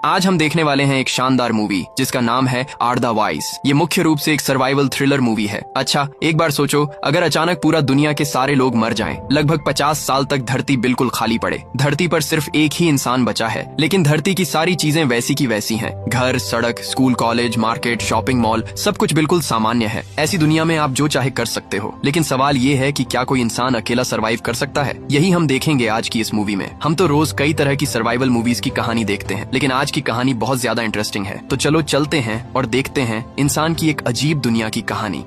आज हम देखने वाले हैं एक शानदार मूवी जिसका नाम है आर द वाइस। ये मुख्य रूप से एक सर्वाइवल थ्रिलर मूवी है। अच्छा, एक बार सोचो, अगर अचानक पूरा दुनिया के सारे लोग मर जाएं, लगभग 50 साल तक धरती बिल्कुल खाली पड़े, धरती पर सिर्फ एक ही इंसान बचा है, लेकिन धरती की सारी चीजें वैसी की वैसी हैं। घर, सड़क, school, college, market, shopping mall, सब कुछ बिल्कुल सामान्य है। ऐसी दुनिया में आप जो चाहे कर सकते हो, लेकिन सवाल ये है कि क्या कोई इंसान अकेला सर्वाइव कर सकता है? यही हम देखेंगे आज की इस मूवी में। हम तो रोज कई तरह की सर्वाइवल मूवीज की कहानी देखते हैं, लेकिन आज की कहानी बहुत ज्यादा इंटरेस्टिंग है। तो चलो चलते हैं और देखते हैं इंसान की एक अजीब दुनिया की कहानी।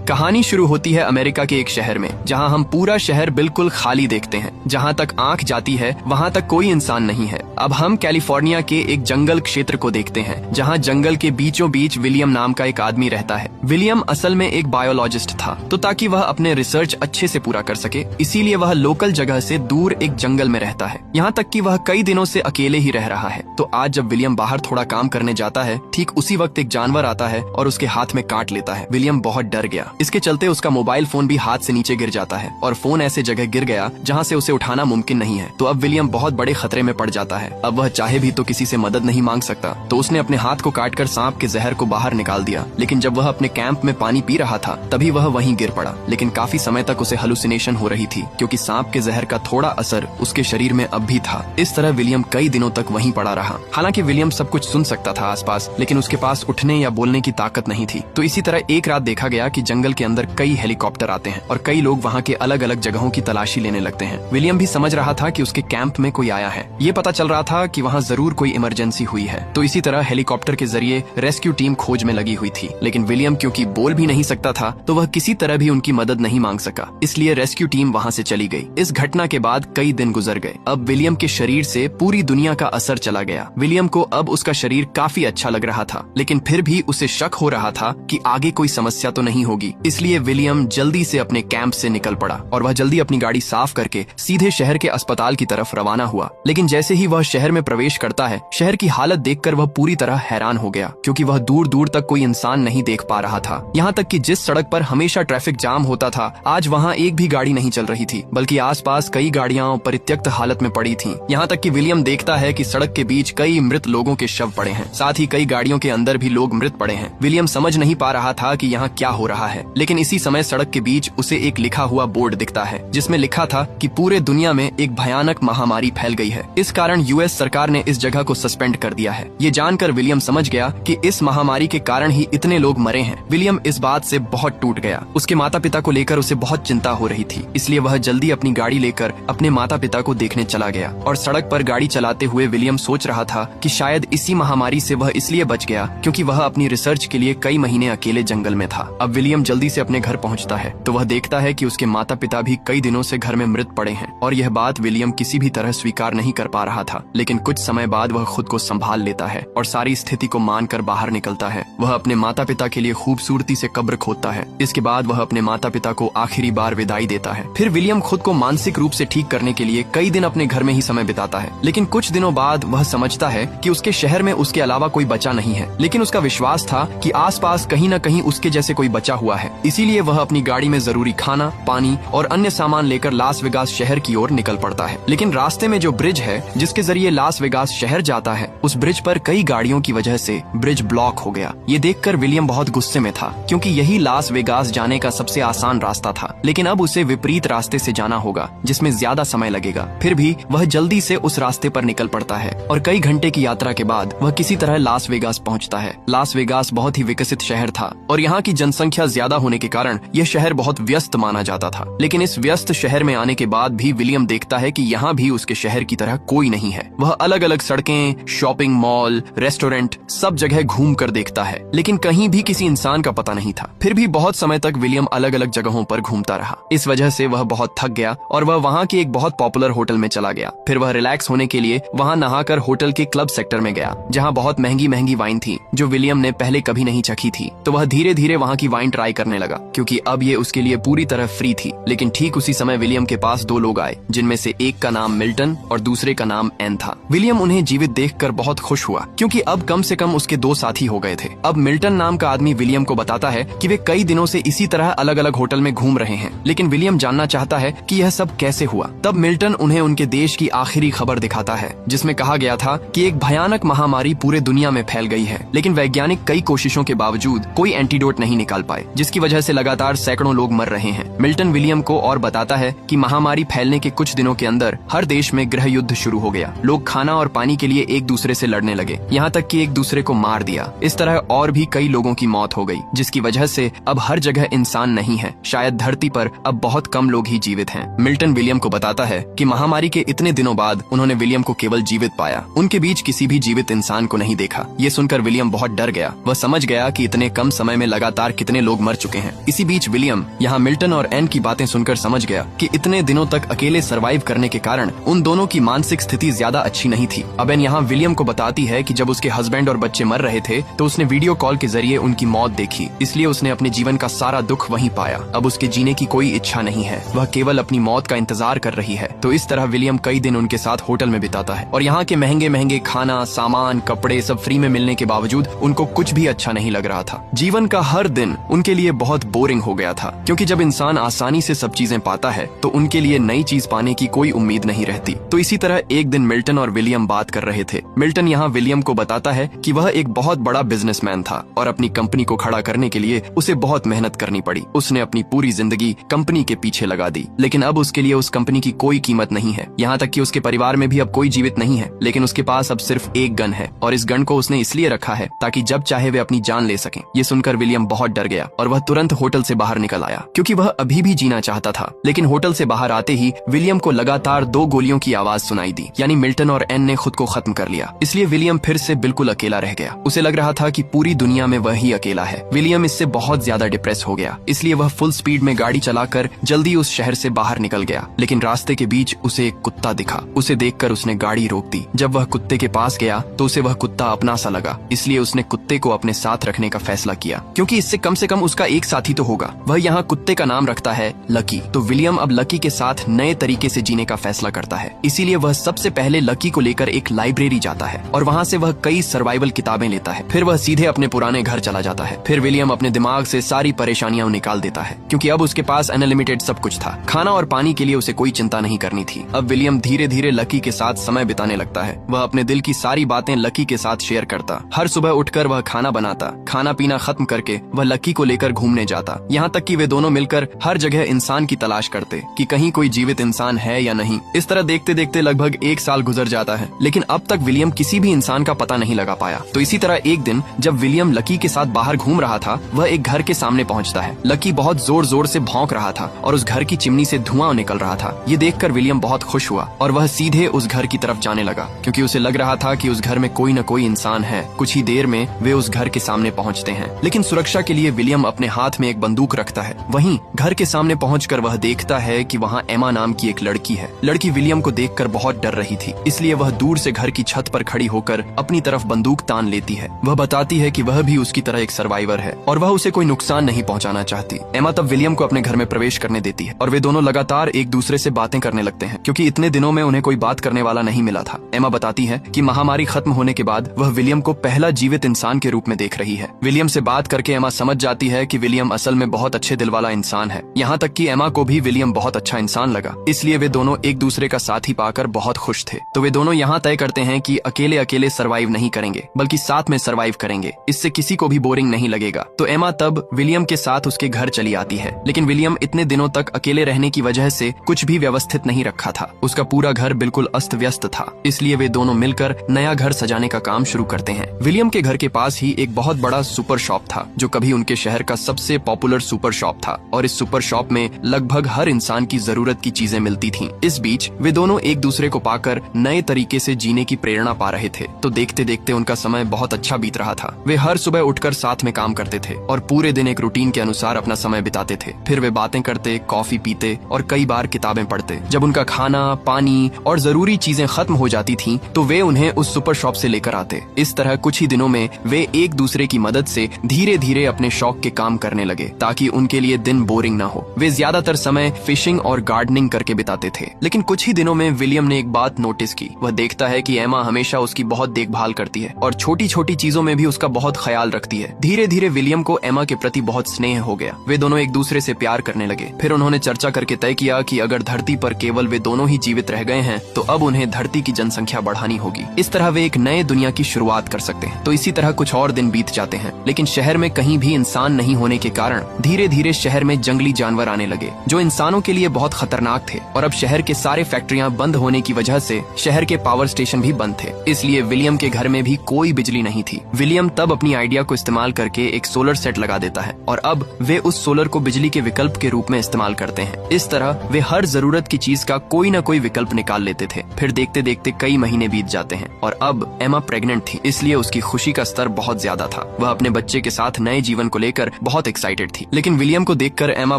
कहानी शुरू होती है अमेरिका के एक शहर में, जहां हम पूरा शहर बिल्कुल खाली देखते हैं। जहां तक आंख जाती है वहां तक कोई इंसान नहीं है। अब हम कैलिफोर्निया के एक जंगल क्षेत्र को देखते हैं, जहां जंगल के बीचों बीच विलियम नाम का एक आदमी रहता है। विलियम असल में एक बायोलॉजिस्ट था, तो ताकि वह अपने रिसर्च अच्छे से पूरा कर सके, इसीलिए वह लोकल जगह से दूर एक जंगल में रहता है। यहाँ तक कि वह कई दिनों से अकेले ही रह रहा है। तो आज जब विलियम बाहर थोड़ा काम करने जाता है, ठीक उसी वक्त एक जानवर आता है और उसके हाथ में काट लेता है। विलियम बहुत डर गया। इसके चलते उसका मोबाइल फोन भी हाथ से नीचे गिर जाता है और फोन ऐसे जगह गिर गया जहां से उसे उठाना मुमकिन नहीं है। तो अब विलियम बहुत बड़े खतरे में पड़ जाता है। अब वह चाहे भी तो किसी से मदद नहीं मांग सकता। तो उसने अपने हाथ को काटकर सांप के जहर को बाहर निकाल दिया। लेकिन जब वह अपने कैंप में पानी पी रहा था, तभी वह वहीं गिर पड़ा। लेकिन काफी समय तक उसे हेलुसिनेशन हो रही थी, क्योंकि सांप के जहर का थोड़ा असर उसके शरीर में अब भी था। इस तरह विलियम कई दिनों तक वहीं पड़ा रहा। हालांकि विलियम सब कुछ सुन सकता था आसपास, लेकिन उसके पास उठने या बोलने की ताकत नहीं थी। तो इसी तरह एक रात देखा गया कि जंगल के अंदर कई हेलीकॉप्टर आते हैं और कई लोग वहाँ के अलग अलग जगहों की तलाशी लेने लगते हैं। विलियम भी समझ रहा था कि उसके कैंप में कोई आया है। ये पता चल रहा था कि वहाँ जरूर कोई इमरजेंसी हुई है। तो इसी तरह हेलीकॉप्टर के जरिए रेस्क्यू टीम खोज में लगी हुई थी। लेकिन विलियम क्योंकि बोल भी नहीं सकता था, तो वह किसी तरह भी उनकी मदद नहीं मांग सका। इसलिए रेस्क्यू टीम वहाँ से चली गई। इस घटना के बाद कई दिन गुजर गए। अब विलियम के शरीर से पूरी दुनिया का असर चला गया। विलियम को अब उसका शरीर काफी अच्छा लग रहा था, लेकिन फिर भी उसे शक हो रहा था कि आगे कोई समस्या तो नहीं होगी। इसलिए विलियम जल्दी से अपने कैंप से निकल पड़ा और वह जल्दी अपनी गाड़ी साफ करके सीधे शहर के अस्पताल की तरफ रवाना हुआ। लेकिन जैसे ही वह शहर में प्रवेश करता है, शहर की हालत देखकर वह पूरी तरह हैरान हो गया, क्योंकि वह दूर दूर तक कोई इंसान नहीं देख पा रहा था। यहाँ तक कि जिस सड़क पर हमेशा ट्रैफिक जाम होता था, आज वहाँ एक भी गाड़ी नहीं चल रही थी, बल्कि आसपास कई गाड़ियां परित्यक्त हालत में पड़ी थीं। यहाँ तक कि विलियम देखता है कि सड़क के बीच कई मृत लोगों के शव पड़े हैं, साथ ही कई गाड़ियों के अंदर भी लोग मृत पड़े हैं। विलियम समझ नहीं पा रहा था कि यहाँ क्या हो रहा है। लेकिन इसी समय सड़क के बीच उसे एक लिखा हुआ बोर्ड दिखता है, जिसमें लिखा था कि पूरे दुनिया में एक भयानक महामारी फैल गई है। इस कारण यूएस सरकार ने इस जगह को सस्पेंड कर दिया है। ये जानकर विलियम समझ गया कि इस महामारी के कारण ही इतने लोग मरे हैं। विलियम इस बात से बहुत टूट गया। उसके माता पिता को लेकर उसे बहुत चिंता हो रही थी, इसलिए वह जल्दी अपनी गाड़ी लेकर अपने माता पिता को देखने चला गया। और सड़क पर गाड़ी चलाते हुए विलियम सोच रहा था कि शायद इसी महामारी से वह इसलिए बच गया क्योंकि वह अपनी रिसर्च के लिए कई महीने अकेले जंगल में था। अब विलियम जल्दी से अपने घर पहुँचता है, तो वह देखता है कि उसके माता पिता भी कई दिनों से घर में मृत पड़े हैं। और यह बात विलियम किसी भी तरह स्वीकार नहीं कर पा रहा था। लेकिन कुछ समय बाद वह खुद को संभाल लेता है और सारी स्थिति को मानकर बाहर निकलता है। वह अपने माता पिता के लिए खूबसूरती से कब्र खोदता है। इसके बाद वह अपने माता पिता को आखिरी बार विदाई देता है। फिर विलियम खुद को मानसिक रूप से ठीक करने के लिए कई दिन अपने घर में ही समय बिताता है। लेकिन कुछ दिनों बाद वह समझता है कि उसके शहर में उसके अलावा कोई बचा नहीं है। लेकिन उसका विश्वास था कि आसपास कहीं न कहीं उसके जैसे कोई बचा हुआ है। इसीलिए वह अपनी गाड़ी में जरूरी खाना, पानी और अन्य सामान लेकर लास वेगास शहर की ओर निकल पड़ता है। लेकिन रास्ते में जो ब्रिज है जिसके जरिए लास वेगास शहर जाता है, उस ब्रिज पर कई गाड़ियों की वजह से ब्रिज ब्लॉक हो गया। ये देखकर विलियम बहुत गुस्से में था, क्योंकि यही लास वेगास जाने का सबसे आसान रास्ता था। लेकिन अब उसे विपरीत रास्ते से जाना होगा, जिसमें ज्यादा समय लगेगा। फिर भी वह जल्दी से उस रास्ते पर निकल पड़ता है और कई घंटे की यात्रा के बाद वह किसी तरह लास वेगास पहुँचता है। लास वेगास बहुत ही विकसित शहर था और यहाँ की जनसंख्या ज्यादा होने के कारण यह शहर बहुत व्यस्त माना जाता था। लेकिन इस व्यस्त शहर में आने के बाद भी विलियम देखता है कि यहाँ भी उसके शहर की तरह कोई नहीं है। वह अलग अलग सड़कें, शॉपिंग मॉल, रेस्टोरेंट सब जगह घूम कर देखता है, लेकिन कहीं भी किसी इंसान का पता नहीं था। फिर भी बहुत समय तक विलियम अलग अलग जगहों पर घूमता रहा। इस वजह से वह बहुत थक गया और वह वहाँ के एक बहुत पॉपुलर होटल में चला गया। फिर वह रिलैक्स होने के लिए वहाँ नहाकर होटल के क्लब सेक्टर में गया, जहाँ बहुत महंगी महंगी वाइन थी जो विलियम ने पहले कभी नहीं चखी थी। तो वह धीरे धीरे वहाँ की वाइन ट्राई करने लगा, क्योंकि अब ये उसके लिए पूरी तरह फ्री थी। लेकिन ठीक उसी समय विलियम के पास दो लोग लोग आए, जिनमें से एक का नाम मिल्टन और दूसरे का नाम एन था। विलियम उन्हें जीवित देखकर बहुत खुश हुआ, क्योंकि अब कम से कम उसके 2 साथी हो गए थे। अब मिल्टन नाम का आदमी विलियम को बताता है कि वे कई दिनों से इसी तरह अलग अलग होटल में घूम रहे हैं, लेकिन विलियम जानना चाहता है कि यह सब कैसे हुआ। तब मिल्टन उन्हें उनके देश की आखिरी खबर दिखाता है, जिसमें कहा गया था कि एक भयानक महामारी पूरे दुनिया में फैल गई है, लेकिन वैज्ञानिक कई कोशिशों के बावजूद कोई एंटीडोट नहीं निकाल पाए, जिसकी वजह से लगातार सैकड़ों लोग मर रहे हैं। मिल्टन विलियम को और बताता है कि महामारी फैलने के कुछ दिनों के अंदर हर देश में गृह युद्ध शुरू हो गया। लोग खाना और पानी के लिए एक दूसरे से लड़ने लगे, यहाँ तक कि एक दूसरे को मार दिया। इस तरह और भी कई लोगों की मौत हो गई, जिसकी वजह से अब हर जगह इंसान नहीं है। शायद धरती पर अब बहुत कम लोग ही जीवित हैं। मिल्टन विलियम को बताता है कि महामारी के इतने दिनों बाद उन्होंने विलियम को केवल जीवित पाया, उनके बीच किसी भी जीवित इंसान को नहीं देखा। ये सुनकर विलियम बहुत डर गया। वह समझ गया कि इतने कम समय में लगातार कितने लोग मर चुके हैं। इसी बीच विलियम यहाँ मिल्टन और एन की बातें सुनकर समझ गया कि इतने दिनों तक अकेले सरवाइव करने के कारण उन दोनों की मानसिक स्थिति ज्यादा अच्छी नहीं थी। अब एन यहाँ विलियम को बताती है कि जब उसके हस्बैंड और बच्चे मर रहे थे तो उसने वीडियो कॉल के जरिए उनकी मौत देखी, इसलिए उसने अपने जीवन का सारा दुख वहीं पाया। अब उसके जीने की कोई इच्छा नहीं है, वह केवल अपनी मौत का इंतजार कर रही है। तो इस तरह विलियम कई दिन उनके साथ होटल में बिताता है, और यहाँ के महंगे महंगे खाना, सामान, कपड़े सब फ्री में मिलने के बावजूद उनको कुछ भी अच्छा नहीं लग रहा था। जीवन का हर दिन उनके लिए बहुत बोरिंग हो गया था, क्योंकि जब इंसान आसानी से सब चीजें पाता है तो उनके लिए नई चीज पाने की कोई उम्मीद नहीं रहती। तो इसी तरह एक दिन मिल्टन और विलियम बात कर रहे थे। मिल्टन यहाँ विलियम को बताता है कि वह एक बहुत बड़ा बिजनेसमैन था और अपनी कंपनी को खड़ा करने के लिए उसे बहुत मेहनत करनी पड़ी। उसने अपनी पूरी जिंदगी कंपनी के पीछे लगा दी, लेकिन अब उसके लिए उस कंपनी की कोई कीमत नहीं है। यहाँ तक कि उसके परिवार में भी अब कोई जीवित नहीं है, लेकिन उसके पास अब सिर्फ एक गन है, और इस गन को उसने इसलिए रखा है ताकि जब चाहे वे अपनी जान ले सकें। ये सुनकर विलियम बहुत डर गया और वह तुरंत होटल से बाहर निकल आया, क्योंकि वह अभी भी जीना चाहता था। लेकिन होटल से बाहर आते ही विलियम को लगातार 2 गोलियों की आवाज सुनाई दी, यानी मिल्टन और एन ने खुद को खत्म कर लिया। इसलिए विलियम फिर से बिल्कुल अकेला रह गया। उसे लग रहा था कि पूरी दुनिया में वह ही अकेला है। विलियम इससे बहुत ज्यादा डिप्रेस हो गया, इसलिए वह फुल स्पीड में गाड़ी चलाकर जल्दी उस शहर से बाहर निकल गया। लेकिन रास्ते के बीच उसे एक कुत्ता दिखा। उसे देखकर उसने गाड़ी रोक दी। जब वह कुत्ते के पास गया तो उसे वह कुत्ता अपना सा लगा, इसलिए उसने कुत्ते को अपने साथ रखने का फैसला किया, क्योंकि इससे कम से कम उसका एक साथी तो होगा। वह यहाँ कुत्ते का नाम रखता है लकी। तो विलियम अब लकी के साथ नए तरीके से जीने का फैसला करता है, इसीलिए वह सबसे पहले लकी को लेकर एक लाइब्रेरी जाता है और वहाँ से वह कई सर्वाइवल किताबें लेता है। फिर वह सीधे अपने पुराने घर चला जाता है। फिर विलियम अपने दिमाग से सारी परेशानियां निकाल देता है, क्योंकि अब उसके पास अनलिमिटेड सब कुछ था। खाना और पानी के लिए उसे कोई चिंता नहीं करनी थी। अब विलियम धीरे धीरे लकी के साथ समय बिताने लगता है। वह अपने दिल की सारी बातें लकी के साथ शेयर करता। हर सुबह उठकर वह खाना बनाता। खाना पीना खत्म करके वह लकी को लेकर घूमने जाता, यहाँ तक कि वे दोनों मिलकर हर जगह इंसान की तलाश करते कि कहीं कोई जीवित इंसान है या नहीं। इस तरह देखते देखते लगभग 1 साल गुजर जाता है, लेकिन अब तक विलियम किसी भी इंसान का पता नहीं लगा पाया। तो इसी तरह एक दिन जब विलियम लकी के साथ बाहर घूम रहा था, वह एक घर के सामने पहुंचता है। लकी बहुत जोर जोर से भौंक रहा था और उस घर की चिमनी से धुआं निकल रहा था। ये देखकर विलियम बहुत खुश हुआ और वह सीधे उस घर की तरफ जाने लगा, क्योंकि उसे लग रहा था कि उस घर में कोई न कोई इंसान है। कुछ ही देर में वे उस घर के सामने पहुंचते हैं, लेकिन सुरक्षा के लिए विलियम अपने हाथ में एक बंदूक रखता है। वहीं घर के सामने पहुंचकर वह देखता है कि वहाँ एमा नाम की एक लड़की है। लड़की विलियम को देखकर बहुत डर रही थी, इसलिए वह दूर से घर की छत पर खड़ी होकर अपनी तरफ बंदूक तान लेती है। वह बताती है कि वह भी उसकी तरह एक सर्वाइवर है और वह उसे कोई नुकसान नहीं पहुंचाना चाहती। एमा तब विलियम को अपने घर में प्रवेश करने देती है और वे दोनों लगातार एक दूसरे से बातें करने लगते हैं, क्योंकि इतने दिनों में उन्हें कोई बात करने वाला नहीं मिला था। एमा बताती है कि महामारी खत्म होने के बाद वह विलियम को पहला जीवित इंसान के रूप में देख रही है। विलियम से बात करके एमा समझ जाती है कि विलियम असल में बहुत अच्छे दिल वाला इंसान है। यहाँ तक कि एमा को भी विलियम बहुत अच्छा इंसान लगा, इसलिए वे दोनों एक दूसरे का साथी पाकर बहुत खुश थे। तो वे दोनों यहाँ तय करते हैं कि अकेले अकेले सर्वाइव नहीं करेंगे, बल्कि साथ में सर्वाइव करेंगे। इससे किसी को भी बोरिंग नहीं लगेगा। तो एमा तब विलियम के साथ उसके घर चली आती है, लेकिन विलियम इतने दिनों तक अकेले रहने की वजह से कुछ भी व्यवस्थित नहीं रखा था। उसका पूरा घर बिल्कुल अस्त व्यस्त था, इसलिए वे दोनों मिलकर नया घर सजाने का काम शुरू करते हैं। विलियम के घर के पास ही एक बहुत बड़ा सुपर शॉप था, जो कभी उनके शहर का सबसे पॉपुलर सुपर शॉप था, और इस सुपर शॉप में लगभग हर इंसान की जरूरत की चीजें मिलती थीं। इस बीच वे दोनों एक दूसरे को पाकर नए तरीके से जीने की प्रेरणा पा रहे थे। तो देखते देखते उनका समय बहुत अच्छा बीत रहा था। वे हर सुबह उठकर साथ में काम करते थे और पूरे दिन एक रूटीन के अनुसार अपना समय बिताते थे। फिर वे बातें करते, कॉफी पीते और कई बार किताबें पढ़ते। जब उनका खाना, पानी और जरूरी चीजें खत्म हो जाती थीं, तो वे उन्हें उस सुपर शॉप से लेकर आते। इस तरह कुछ ही दिनों में वे एक दूसरे की मदद से धीरे धीरे अपने शौक के काम करने लगे, ताकि उनके लिए दिन बोरिंग ना हो। वे ज्यादातर समय फिशिंग और गार्डनिंग करके बिताते थे। लेकिन कुछ ही दिनों में विलियम ने एक बात नोटिस की। वह देखता है कि एमा हमेशा उसकी बहुत देखभाल करती है और छोटी छोटी चीजों में भी उसका बहुत ख्याल रखती है। धीरे धीरे विलियम को एमा के प्रति बहुत स्नेह हो गया। वे दोनों एक दूसरे से प्यार करने लगे। फिर उन्होंने चर्चा करके तय किया कि अगर धरती पर केवल वे दोनों ही जीवित रह गए हैं तो अब उन्हें धरती की जनसंख्या बढ़ानी होगी। इस तरह वे एक नए दुनिया की शुरुआत कर सकते हैं। तो इसी तरह कुछ और दिन बीत जाते हैं, लेकिन शहर में कहीं भी इंसान नहीं होने के कारण धीरे धीरे शहर में जंगली जानवर आने लगे जो इंसानों के लिए बहुत खतरनाक थे। और अब शहर के सारे फैक्ट्रियां बंद होने की वजह से शहर के पावर स्टेशन भी बंद थे, इसलिए विलियम के घर में भी कोई बिजली नहीं थी। विलियम तब अपनी आइडिया को इस्तेमाल करके एक सोलर सेट लगा देता है और अब वे उस सोलर को बिजली के विकल्प के रूप में इस्तेमाल करते हैं। इस तरह वे हर जरूरत की चीज का कोई न कोई विकल्प निकाल लेते थे। फिर देखते देखते कई महीने बीत जाते हैं और अब एमा प्रेग्नेंट थी, इसलिए उसकी खुशी का स्तर बहुत ज्यादा था। वह अपने बच्चे के साथ नए जीवन को लेकर बहुत एक्साइटेड थी। लेकिन विलियम को देखकर एमा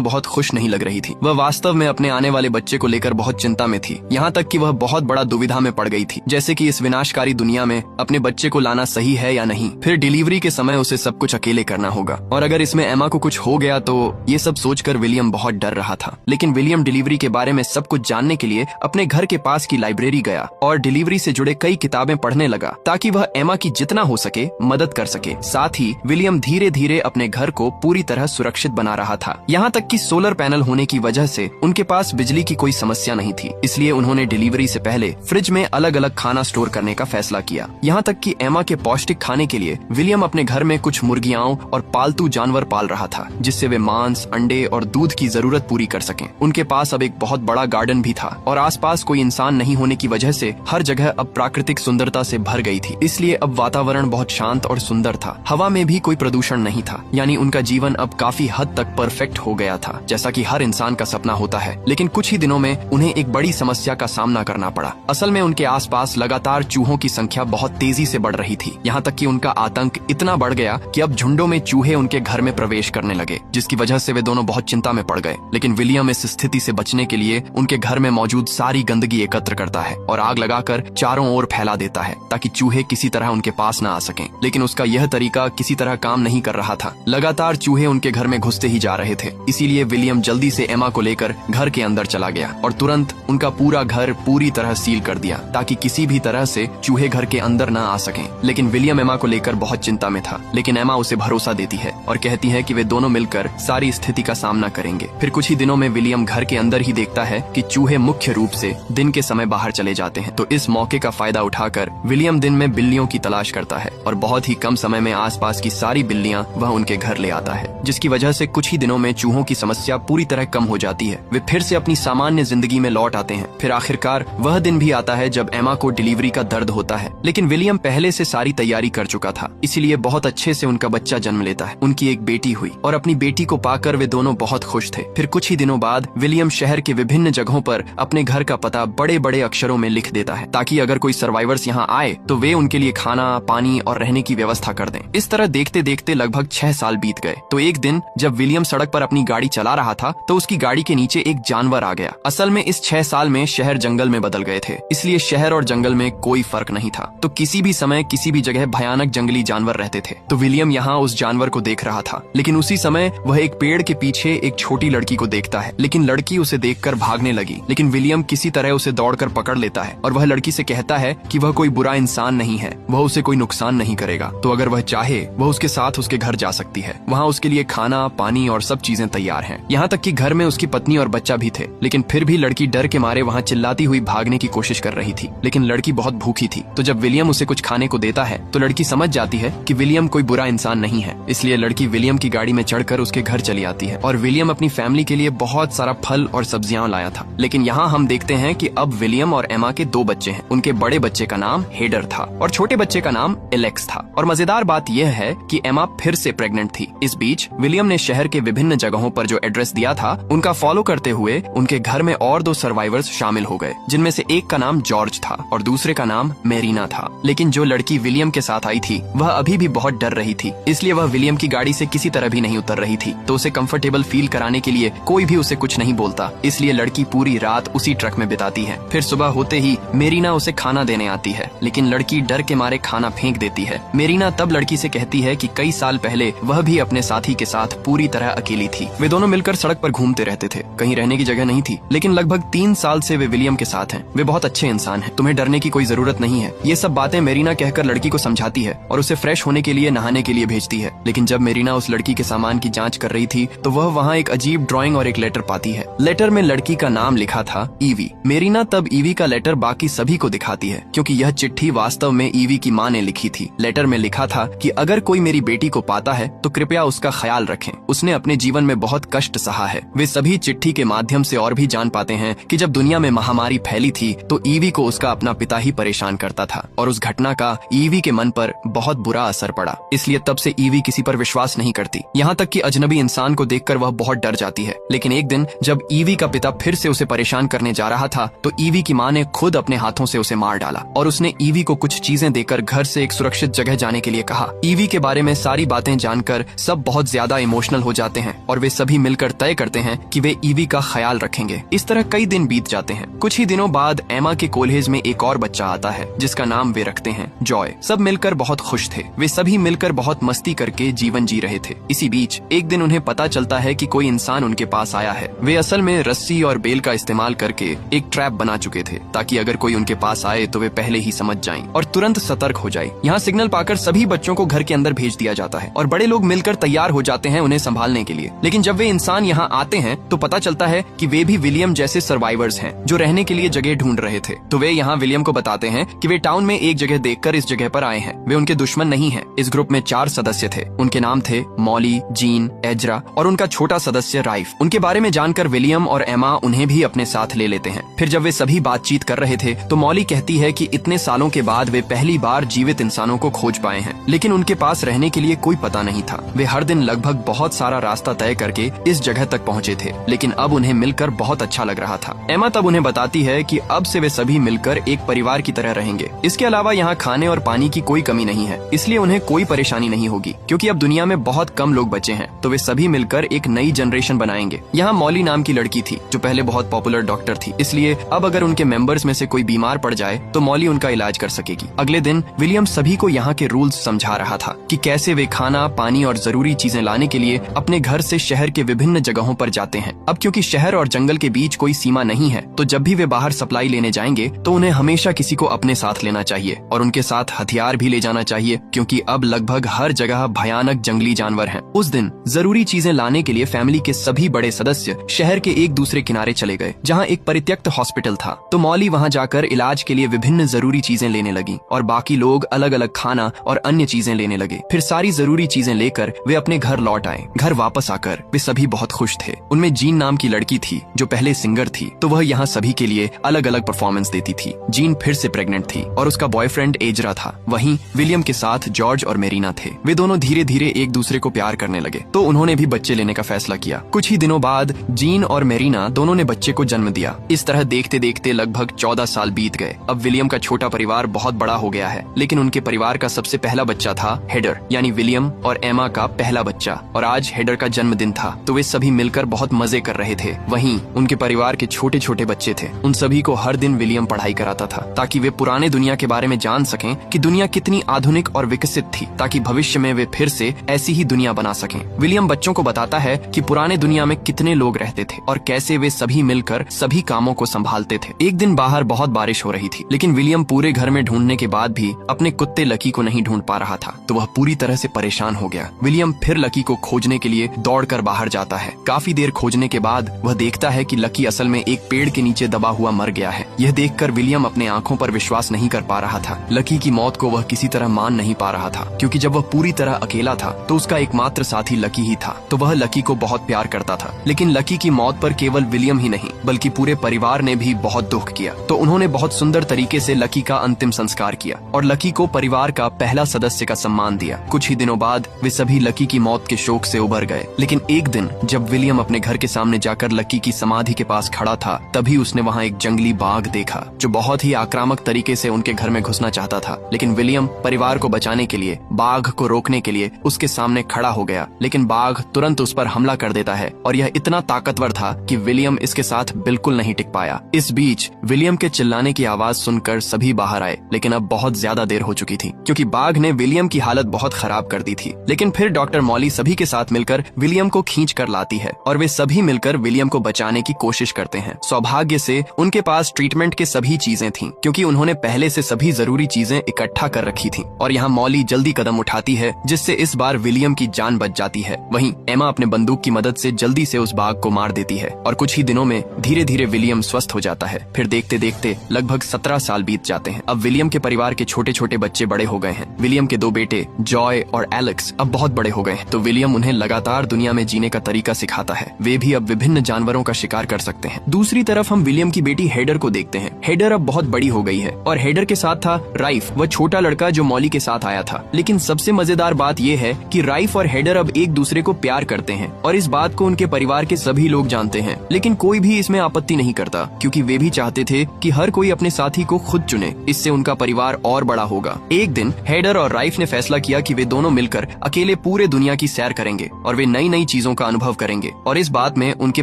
बहुत खुश नहीं लग रही थी। वह वास्तव में अपने आने वाले बच्चे को लेकर बहुत चिंता में थी, यहाँ तक कि वह बहुत बड़ा दुविधा में पड़ गई थी, जैसे कि इस विनाशकारी दुनिया में अपने बच्चे को लाना सही है या नहीं। फिर डिलीवरी के समय उसे सब कुछ अकेले करना होगा और अगर इसमें एमा को कुछ हो गया तो ये सब सोचकर विलियम बहुत डर रहा था। लेकिन विलियम डिलीवरी के बारे में सब कुछ जानने के लिए अपने घर के पास की लाइब्रेरी गया और डिलीवरी से जुड़े कई किताबें पढ़ने लगा ताकि वह एमा की जितना हो सके मदद कर सके। साथ ही विलियम धीरे धीरे अपने घर को पूरी तरह सुरक्षित बना रहा था, यहाँ तक कि सोलर पैनल होने की वजह से उनके पास बिजली की कोई समस्या नहीं थी। इसलिए उन्होंने डिलीवरी से पहले फ्रिज में अलग अलग खाना स्टोर करने का फैसला किया, यहाँ तक कि एमा के पौष्टिक खाने के लिए विलियम अपने घर में कुछ मुर्गियाओं और पालतू जानवर पाल रहा था, जिससे वे मांस, अंडे और दूध की जरूरत पूरी कर सकें। उनके पास अब एक बहुत बड़ा गार्डन भी था और आसपास कोई इंसान नहीं होने की वजह से हर जगह अब प्राकृतिक सुंदरता से भर गई थी, इसलिए अब वातावरण बहुत शांत और सुंदर था। हवा में भी कोई प्रदूषण नहीं था, यानी उनका जीवन अब काफी हद तक परफेक्ट हो गया था, जैसा कि हर इंसान का सपना होता है। लेकिन कुछ ही दिनों में उन्हें एक बड़ी समस्या का सामना करना पड़ा। असल में उनके आसपास लगातार चूहों की संख्या बहुत तेजी से बढ़ रही थी, यहाँ तक कि उनका आतंक इतना बढ़ गया कि अब झुंडों में चूहे उनके घर में प्रवेश करने लगे, जिसकी वजह से वे दोनों बहुत चिंता में पड़ गए। लेकिन विलियम इस स्थिति से बचने के लिए उनके घर में मौजूद सारी गंदगी एकत्र करता है और आग लगाकर चारों ओर फैला देता है ताकि चूहे किसी तरह उनके पास न आ सकें। लेकिन उसका यह तरीका किसी तरह काम नहीं कर रहा था, लगातार चूहे उनके घर में घुसते ही जा रहे थे। इसीलिए विलियम जल्दी से एमा को लेकर घर के अंदर चला गया और तुरंत उनका पूरा घर पूरी तरह सील कर दिया ताकि किसी भी तरह से चूहे घर के अंदर न आ सकें। लेकिन विलियम एमा को लेकर बहुत चिंता में था, लेकिन एमा उसे भरोसा देती है और कहती है कि वे दोनों मिलकर सारी स्थिति का सामना करेंगे। फिर कुछ ही दिनों में विलियम घर के अंदर ही देखता है कि चूहे मुख्य रूप से दिन के समय बाहर चले जाते हैं, तो इस मौके का फायदा उठाकर विलियम दिन में बिल्लियों की तलाश करता है और बहुत ही कम समय में आसपास की सारी बिल्लियां वह उनके घर ले आता है, जिसकी वजह से कुछ ही दिनों में चूहों की समस्या पूरी तरह कम हो जाती है। वे फिर से अपनी सामान्य जिंदगी में लौट आते हैं। फिर आखिरकार वह दिन भी आता है जब एमा को डिलीवरी का दर्द होता है, लेकिन विलियम पहले से सारी तैयारी कर चुका था, इसीलिए बहुत अच्छे से उनका बच्चा जन्म लेता है। उनकी एक बेटी हुई और अपनी बेटी को पाकर वे दोनों बहुत खुश थे। फिर कुछ ही दिनों बाद विलियम शहर के विभिन्न जगहों पर अपने घर का पता बड़े बड़े अक्षरों में लिख देता है ताकि अगर कोई सर्वाइवर्स यहाँ आए तो वे उनके लिए खाना, पानी और रहने की व्यवस्था कर दें। इस तरह देखते देखते लगभग 6 साल बीत गए। तो एक दिन जब विलियम सड़क पर अपनी गाड़ी चला रहा था तो उसकी गाड़ी के नीचे एक जानवर आ गया। असल में इस 6 साल में शहर जंगल में बदल गए थे, इसलिए शहर और जंगल में कोई फर्क नहीं था। तो किसी भी समय किसी भी जगह भयानक जंगली जानवर रहते थे। तो विलियम यहाँ उस जानवर को देख रहा था, लेकिन उसी समय वह एक पेड़ के पीछे एक छोटी लड़की को देखता है, लेकिन लड़की उसे देखकर भागने लगी। लेकिन विलियम किसी तरह उसे दौड़कर पकड़ लेता है और वह लड़की से कहता है कि वह कोई बुरा इंसान नहीं है, वह उसे कोई नुकसान नहीं करेगा, तो अगर वह चाहे वह उसके साथ उसके घर जा सकती है। वहाँ उसके लिए खाना, पानी और सब चीजें तैयार हैं। यहाँ तक कि घर में उसकी पत्नी और बच्चा भी थे। लेकिन फिर भी लड़की डर के मारे वहाँ चिल्लाती हुई भागने की कोशिश कर रही थी, लेकिन लड़की बहुत भूखी थी। तो जब विलियम उसे कुछ खाने को देता है तो लड़की समझ जाती है कि विलियम कोई बुरा इंसान नहीं है, इसलिए लड़की विलियम की गाड़ी में चढ़कर उसके घर चली आती है और विलियम अपनी फैमिली के लिए बहुत सारा फल और सब्जियां लाया था। लेकिन यहाँ हम देखते हैं कि अब विलियम और एमा के 2 बच्चे हैं। उनके बड़े बच्चे का नाम हेडर था और छोटे बच्चे का नाम एलेक्स था। और मजेदार बात यह है कि एमा फिर से प्रेग्नेंट थी। इस बीच विलियम ने शहर के विभिन्न जगहों पर जो एड्रेस दिया था उनका फॉलो करते हुए उनके घर में और 2 सर्वाइवर्स शामिल हो गए, जिनमें से एक का नाम जॉर्ज था और दूसरे का नाम मेरीना था। लेकिन जो लड़की विलियम के साथ आई थी वह अभी भी बहुत डर रही थी, इसलिए वह विलियम की गाड़ी से किसी तरह भी नहीं उतर रही थी। तो उसे कंफर्टेबल फील कराने के लिए कोई भी उसे कुछ नहीं बोलता, इसलिए लड़की पूरी रात उसी ट्रक में बिताती है। फिर सुबह होते ही मेरीना उसे खाना देने आती है, लेकिन लड़की डर के मारे खाना फेंक देती है। मेरीना तब लड़की से कहती है कि कई साल पहले वह भी अपने साथी के साथ पूरी तरह अकेली थी। वे दोनों मिलकर सड़क पर घूमते रहते थे, कहीं रहने की जगह नहीं थी, लेकिन लगभग 3 साल से वे विलियम के साथ हैं। वे बहुत अच्छे इंसान हैं, तुम्हें डरने की कोई जरूरत नहीं है। ये सब बातें मेरीना कहकर लड़की को समझाती है और उसे फ्रेश होने के लिए नहाने के लिए भेजती है। लेकिन जब मेरीना उस लड़की के सामान की जांच कर रही थी तो वह वहाँ एक अजीब ड्राइंग और एक लेटर पाती है। लेटर में लड़की का नाम लिखा था ईवी। मेरीना तब ईवी का लेटर बाकी सभी को दिखाती है, क्योंकि यह चिट्ठी वास्तव में ईवी की माँ ने लिखी थी। लेटर में लिखा था कि अगर कोई मेरी बेटी को पाता है तो कृपया उसका ख्याल रखें, उसने अपने जीवन में बहुत कष्ट सहा है। वे सभी चिट्ठी के माध्यम से और भी जान पाते हैं कि जब दुनिया में महामारी फैली थी तो ईवी को उसका अपना पिता ही परेशान करता था और उस घटना का ईवी के मन पर बहुत बुरा असर पड़ा। इसलिए तब से ईवी किसी पर विश्वास नहीं करती, यहाँ तक कि अजनबी इंसान को देखकर वह बहुत डर जाती है। लेकिन एक दिन जब ईवी का पिता फिर से उसे परेशान करने जा रहा था तो ईवी की माँ ने खुद अपने हाथों से उसे मार डाला और उसने ईवी को कुछ चीजें देकर घर से एक सुरक्षित जगह जाने के लिए कहा। ईवी के बारे में सारी बातें जानकर सब बहुत ज्यादा इमोशनल हो जाते हैं और वे सभी मिलकर तय करते हैं कि वे ईवी का ख्याल रखेंगे। इस तरह कई दिन बीत जाते हैं। कुछ ही दिनों बाद एमा के कॉलेज में एक और बच्चा आता है जिसका नाम वे रखते हैं जॉय। सब मिलकर बहुत खुश थे। वे सभी मिलकर बहुत मस्ती करके जीवन जी रहे थे। इसी बीच एक दिन उन्हें पता चलता है कि कोई इंसान उनके पास आया है। वे असल में रस्सी और बेल का इस्तेमाल करके एक ट्रैप बना चुके थे ताकि अगर कोई उनके पास आए तो वे पहले ही समझ जाएं और तुरंत सतर्क हो जाए। यहाँ सिग्नल पाकर सभी बच्चों को घर के अंदर भेज दिया जाता है और बड़े लोग मिलकर तैयार हो जाते हैं उन्हें संभालने के लिए। लेकिन जब वे इंसान यहाँ आते हैं तो पता चलता है कि वे भी विलियम जैसे सर्वाइवर्स हैं जो रहने के लिए जगह ढूंढ रहे थे। तो वे यहाँ विलियम को बताते हैं कि वे टाउन में एक जगह देखकर इस जगह पर आए हैं। वे उनके दुश्मन नहीं हैं। इस ग्रुप में 4 सदस्य थे। उनके नाम थे मॉली, जीन, एजरा और उनका छोटा सदस्य राइफ। उनके बारे में जानकर विलियम और एमा उन्हें भी अपने साथ ले लेते हैं। फिर जब वे सभी बातचीत कर रहे थे तो मॉली कहती है कि इतने सालों के बाद वे पहली बार जीवित इंसानों को खोज पाए हैं, लेकिन उनके पास रहने के लिए कोई पता नहीं था। वे हर दिन लगभग बहुत सारा रास्ता तय करके इस जगह तक पहुँचे थे, लेकिन अब उन्हें मिलकर बहुत अच्छा लग रहा था। एमा तब उन्हें बताती है कि अब से वे सभी मिलकर एक परिवार की तरह रहेंगे। इसके अलावा यहाँ खाने और पानी की कोई कमी नहीं है, इसलिए उन्हें कोई परेशानी नहीं होगी, क्योंकि अब दुनिया में बहुत कम लोग बचे हैं। तो वे सभी मिलकर एक नई जनरेशन बनाएंगे। यहाँ मॉली नाम की लड़की थी जो पहले बहुत पॉपुलर डॉक्टर थी, इसलिए अब अगर उनके मेंबर्स में से कोई बीमार पड़ जाए तो मॉली उनका इलाज कर सकेगी। अगले दिन विलियम सभी को यहाँ के रूल्स समझा रहा था कि कैसे वे खाना, पानी और जरूरी चीजें लाने के लिए अपने घर से शहर के विभिन्न जगहों पर जाते हैं। अब क्योंकि शहर और जंगल के बीच कोई सीमा नहीं है तो जब भी वे बाहर सप्लाई लेने जाएंगे तो उन्हें हमेशा किसी को अपने साथ लेना चाहिए और उनके साथ हथियार भी ले जाना चाहिए, क्योंकि अब लगभग हर जगह भयानक जंगली जानवर हैं। उस दिन जरूरी चीजें लाने के लिए फैमिली के सभी बड़े सदस्य शहर के एक दूसरे किनारे चले गए जहाँ एक परित्यक्त हॉस्पिटल था। तो मॉली वहाँ जाकर इलाज के लिए विभिन्न जरूरी चीजें लेने लगी और बाकी लोग अलग अलग खाना और अन्य चीजें लेने लगे। फिर सारी जरूरी चीजें लेकर वे अपने घर लौट आए। घर वापस आकर वे सभी बहुत खुश थे। उनमें जीन नाम की लड़की थी जो पहले सिंगर थी, तो वह यहाँ सभी के लिए अलग अलग परफॉर्मेंस देती थी। जीन फिर से प्रेग्नेंट थी और उसका बॉयफ्रेंड एजरा था। वहीं विलियम के साथ जॉर्ज और मेरीना थे। वे दोनों धीरे धीरे एक दूसरे को प्यार करने लगे, तो उन्होंने भी बच्चे लेने का फैसला किया। कुछ ही दिनों बाद जीन और मेरीना दोनों ने बच्चे को जन्म दिया। इस तरह देखते देखते लगभग 14 साल बीत गए। अब विलियम का छोटा परिवार बहुत बड़ा हो गया है, लेकिन उनके परिवार का सबसे पहला बच्चा था हेडर, यानी विलियम और एमा का पहला बच्चा। और आज हेडर का जन्मदिन था, तो वे सभी मिलकर बहुत मजे कर रहे थे। वहीं उनके परिवार के छोटे छोटे बच्चे थे। उन सभी को हर दिन विलियम पढ़ाई कराता था ताकि वे पुराने दुनिया के बारे में जान सकें कि दुनिया कितनी आधुनिक और विकसित थी, ताकि भविष्य में वे फिर से ऐसी ही दुनिया बना सकें। विलियम बच्चों को बताता है कि पुराने दुनिया में कितने लोग रहते थे और कैसे वे सभी मिलकर सभी कामों को संभालते थे। एक दिन बाहर बहुत बारिश हो रही थी, लेकिन विलियम पूरे घर में ढूंढने के बाद भी अपने कुत्ते लकी को नहीं ढूंढ पा रहा था, तो वह पूरी तरह से परेशान हो गया। विलियम फिर लकी को खोजने के लिए दौड़कर बाहर जाता है। काफी देर खोजने के बाद वह देखता है कि लकी असल में एक पेड़ के नीचे दबा हुआ मर गया है। यह देखकर विलियम अपने आंखों पर विश्वास नहीं कर पा रहा था। लकी की मौत को वह किसी तरह मान नहीं पा रहा था, क्योंकि जब वह पूरी तरह अकेला था तो उसका एकमात्र साथी लकी ही था, तो वह लकी को बहुत प्यार करता था। लेकिन लकी की मौत पर केवल विलियम ही नहीं बल्कि पूरे परिवार ने भी बहुत दुख किया, तो उन्होंने बहुत सुंदर तरीके से लकी का अंतिम संस्कार किया और लकी को परिवार का पहला सदस्य का सम्मान दिया। कुछ ही दिनों बाद वे सभी लकी की मौत के शोक से उबर गए। लेकिन एक दिन जब विलियम अपने घर के सामने जाकर लकी की समाधि के पास खड़ा था, तभी उसने वहाँ एक जंगली बाघ देखा जो बहुत ही आक्रामक तरीके से उनके घर में घुसना चाहता था। लेकिन विलियम परिवार को बचाने के लिए, बाघ को रोकने के लिए उसके सामने खड़ा हो गया। लेकिन बाघ तुरंत उस पर हमला कर देता है और यह इतना ताकतवर था कि विलियम इसके साथ बिल्कुल नहीं टिक पाया। इस बीच विलियम के चिल्लाने की आवाज सुनकर सभी बाहर आए, लेकिन अब बहुत ज्यादा देर हो चुकी थी क्योंकि बाघ ने विलियम की हालत बहुत खराब कर दी थी। लेकिन फिर डॉक्टर मॉली सभी के साथ मिलकर विलियम को खींच कर लाती है और वे सभी मिलकर विलियम को बचाने की कोशिश करते हैं। सौभाग्य से उनके पास ट्रीटमेंट के सभी चीजें थीं क्योंकि उन्होंने पहले से सभी जरूरी चीजें इकट्ठा कर रखी थी और यहाँ मॉली जल्दी कदम उठाती है जिससे इस बार विलियम की जान बच जाती है। वहीं एमा अपने बंदूक की मदद से जल्दी से उस बाघ को मार देती है और कुछ ही दिनों में धीरे धीरे विलियम स्वस्थ हो जाता है। फिर देखते देखते लगभग 17 साल बीत जाते हैं। अब विलियम के परिवार के छोटे छोटे बच्चे बड़े हो गए हैं। विलियम के 2 बेटे जॉय और एलेक्स अब बहुत बड़े हो गए हैं, तो विलियम उन्हें लगातार दुनिया में जीने का तरीका सिखाता है। वे भी अब विभिन्न जानवरों का शिकार कर सकते हैं। दूसरी तरफ हम विलियम की बेटी हेडर को देखते हैं। हेडर अब बहुत बड़ी हो गई है और हेडर के साथ था राइफ, वह छोटा लड़का जो मॉली के साथ आया था। लेकिन सबसे मजेदार बात यह है कि राइफ और हेडर अब एक दूसरे को प्यार करते हैं और इस बात को उनके परिवार के सभी लोग जानते हैं। लेकिन कोई भी इसमें आपत्ति नहीं करता क्योंकि वे भी चाहते थे कि हर कोई अपने साथी को खुद चुने, इससे उनका परिवार और बड़ा होगा। एक दिन हेडर और राइफ ने फैसला किया कि वे दोनों मिलकर अकेले पूरे दुनिया की सैर करेंगे और वे नई नई चीजों का अनुभव करेंगे। और इस बात में उनके